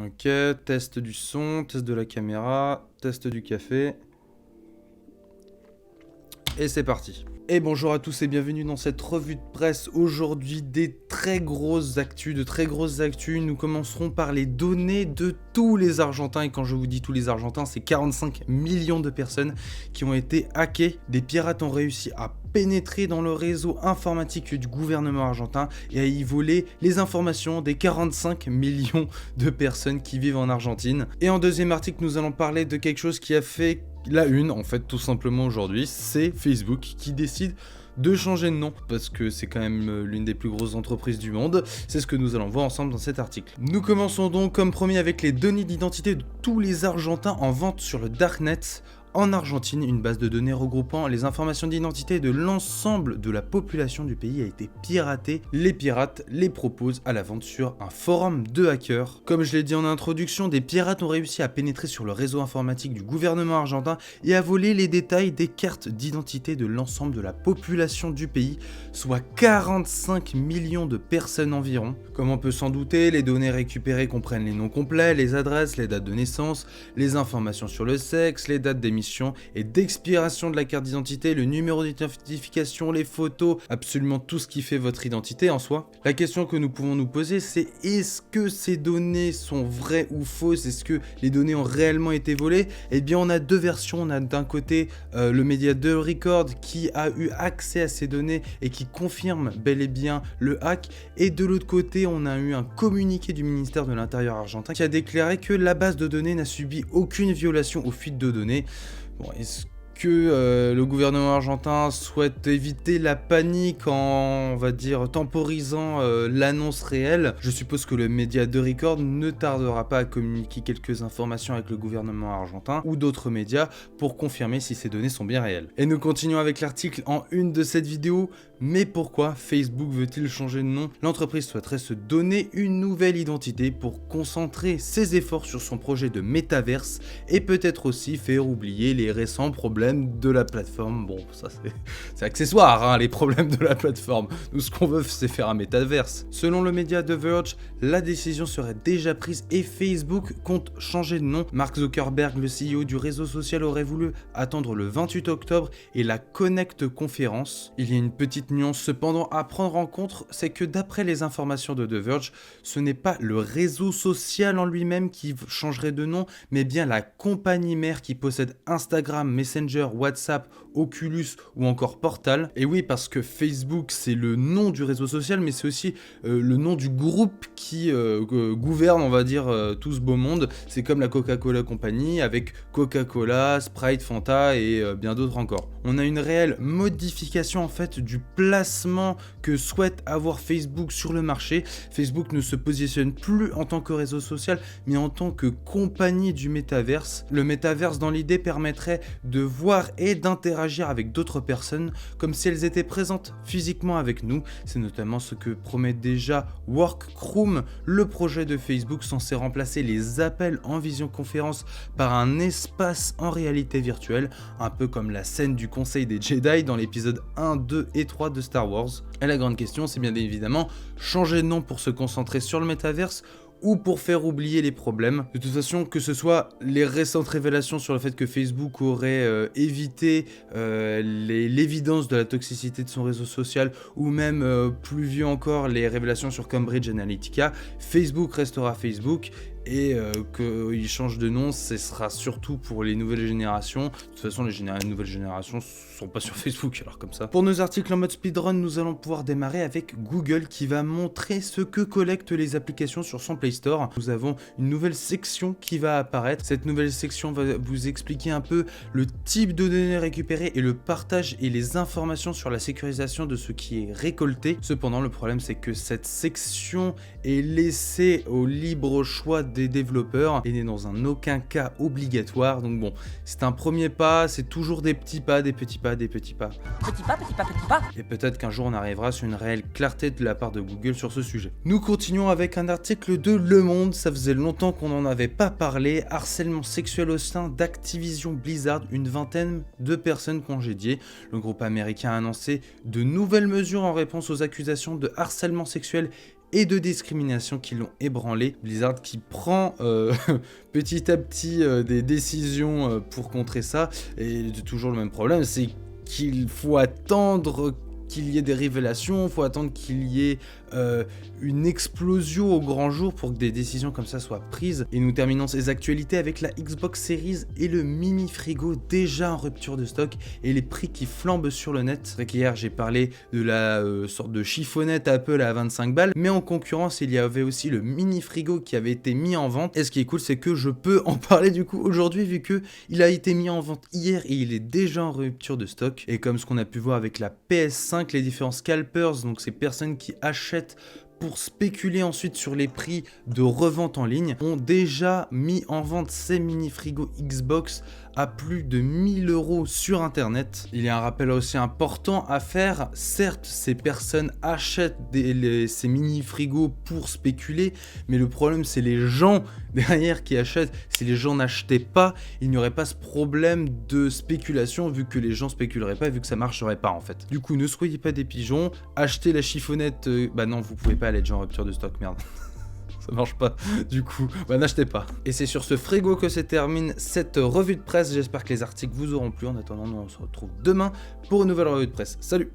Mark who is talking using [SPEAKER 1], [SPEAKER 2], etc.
[SPEAKER 1] Ok, test du son, test de la caméra, test du café. Et c'est parti. Et bonjour à tous et bienvenue dans cette revue de presse. Aujourd'hui, de très grosses actus. Nous commencerons par les données de tous les Argentins. Et quand je vous dis tous les Argentins, c'est 45 millions de personnes qui ont été hackées. Des pirates ont réussi à pénétrer dans le réseau informatique du gouvernement argentin et à y voler les informations des 45 millions de personnes qui vivent en Argentine. Et en deuxième article, nous allons parler de quelque chose qui a fait la une, en fait, tout simplement aujourd'hui, c'est Facebook qui décide de changer de nom, parce que c'est quand même l'une des plus grosses entreprises du monde. C'est ce que nous allons voir ensemble dans cet article. Nous commençons donc comme promis avec les données d'identité de tous les Argentins en vente sur le Darknet. En Argentine, une base de données regroupant les informations d'identité de l'ensemble de la population du pays a été piratée. Les pirates les proposent à la vente sur un forum de hackers. Comme je l'ai dit en introduction, des pirates ont réussi à pénétrer sur le réseau informatique du gouvernement argentin et à voler les détails des cartes d'identité de l'ensemble de la population du pays, soit 45 millions de personnes environ. Comme on peut s'en douter, les données récupérées comprennent les noms complets, les adresses, les dates de naissance, les informations sur le sexe, les dates d'émission et d'expiration de la carte d'identité, le numéro d'identification, les photos, absolument tout ce qui fait votre identité en soi. La question que nous pouvons nous poser, c'est est-ce que ces données sont vraies ou fausses? Est-ce que les données ont réellement été volées? Eh bien, on a deux versions. On a d'un côté le média The Record qui a eu accès à ces données et qui confirme bel et bien le hack. Et de l'autre côté, on a eu un communiqué du ministère de l'Intérieur argentin qui a déclaré que la base de données n'a subi aucune violation aux fuites de données. Bon, est-ce que le gouvernement argentin souhaite éviter la panique en, on va dire, temporisant l'annonce réelle? Je suppose que le média The Record ne tardera pas à communiquer quelques informations avec le gouvernement argentin ou d'autres médias pour confirmer si ces données sont bien réelles. Et nous continuons avec l'article en une de cette vidéo. Mais pourquoi Facebook veut-il changer de nom? L'entreprise souhaiterait se donner une nouvelle identité pour concentrer ses efforts sur son projet de métaverse et peut-être aussi faire oublier les récents problèmes de la plateforme. Bon, ça c'est accessoire, hein, les problèmes de la plateforme. Nous, ce qu'on veut, c'est faire un métaverse. Selon le média The Verge, la décision serait déjà prise et Facebook compte changer de nom. Mark Zuckerberg, le CEO du réseau social, aurait voulu attendre le 28 octobre et la Connect conférence. Il y a une petite nuance cependant à prendre en compte, c'est que d'après les informations de The Verge, ce n'est pas le réseau social en lui-même qui changerait de nom, mais bien la compagnie mère qui possède Instagram, Messenger, WhatsApp, Oculus ou encore Portal. Et oui, parce que Facebook c'est le nom du réseau social, mais c'est aussi le nom du groupe qui gouverne, on va dire, tout ce beau monde. C'est comme la Coca-Cola Company avec Coca-Cola, Sprite, Fanta et bien d'autres encore. On a une réelle modification en fait du placement que souhaite avoir Facebook sur le marché. Facebook ne se positionne plus en tant que réseau social, mais en tant que compagnie du métaverse. Le métaverse, dans l'idée, permettrait de voir et d'interagir avec d'autres personnes comme si elles étaient présentes physiquement avec nous. C'est notamment ce que promet déjà Workroom, le projet de Facebook censé remplacer les appels en visioconférence par un espace en réalité virtuelle, un peu comme la scène du Conseil des Jedi dans l'épisode 1, 2 et 3 de Star Wars. Et la grande question, c'est bien évidemment changer de nom pour se concentrer sur le métaverse ou pour faire oublier les problèmes. De toute façon, que ce soit les récentes révélations sur le fait que Facebook aurait évité l'évidence de la toxicité de son réseau social, ou même plus vieux encore, les révélations sur Cambridge Analytica, Facebook restera Facebook. Et qu'il change de nom, ce sera surtout pour les nouvelles générations. De toute façon, les nouvelles générations sont pas sur Facebook, alors comme ça. Pour nos articles en mode speedrun, nous allons pouvoir démarrer avec Google qui va montrer ce que collectent les applications sur son Play Store. Nous avons une nouvelle section qui va apparaître. Cette nouvelle section va vous expliquer un peu le type de données récupérées et le partage et les informations sur la sécurisation de ce qui est récolté. Cependant, le problème, c'est que cette section est laissée au libre choix des développeurs et n'est dans aucun cas obligatoire. Donc bon, c'est un premier pas, c'est toujours des petits pas, des petits pas, des petits pas.
[SPEAKER 2] Petit pas, petit pas, petit pas.
[SPEAKER 1] Et peut-être qu'un jour on arrivera sur une réelle clarté de la part de Google sur ce sujet. Nous continuons avec un article de Le Monde, ça faisait longtemps qu'on n'en avait pas parlé. Harcèlement sexuel au sein d'Activision Blizzard, une vingtaine de personnes congédiées. Le groupe américain a annoncé de nouvelles mesures en réponse aux accusations de harcèlement sexuel et de discrimination qui l'ont ébranlé. Blizzard qui prend petit à petit des décisions pour contrer ça, et toujours le même problème, c'est qu'il faut attendre qu'il y ait des révélations, il faut attendre qu'il y ait une explosion au grand jour pour que des décisions comme ça soient prises. Et nous terminons ces actualités avec la Xbox Series et le mini frigo déjà en rupture de stock et les prix qui flambent sur le net. C'est vrai qu'hier j'ai parlé de la sorte de chiffonnette Apple à 25 balles, mais en concurrence il y avait aussi le mini frigo qui avait été mis en vente. Et ce qui est cool, c'est que je peux en parler du coup aujourd'hui, vu que il a été mis en vente hier et il est déjà en rupture de stock. Et comme ce qu'on a pu voir avec la PS5, les différents scalpers, donc ces personnes qui achètent pour spéculer ensuite sur les prix de revente en ligne, ont déjà mis en vente ces mini frigos Xbox à plus de 1000 € sur internet. Il y a un rappel aussi important à faire. Certes, ces personnes achètent ces mini frigos pour spéculer, mais le problème c'est les gens derrière qui achètent. Si les gens n'achetaient pas, il n'y aurait pas ce problème de spéculation, vu que les gens spéculeraient pas, vu que ça marcherait pas en fait. Du coup, ne soyez pas des pigeons, achetez la chiffonnette, bah non, vous pouvez pas, elle est déjà en rupture de stock, merde. Ça marche pas, du coup, bah n'achetez pas. Et c'est sur ce frigo que se termine cette revue de presse. J'espère que les articles vous auront plu. En attendant, nous on se retrouve demain pour une nouvelle revue de presse. Salut!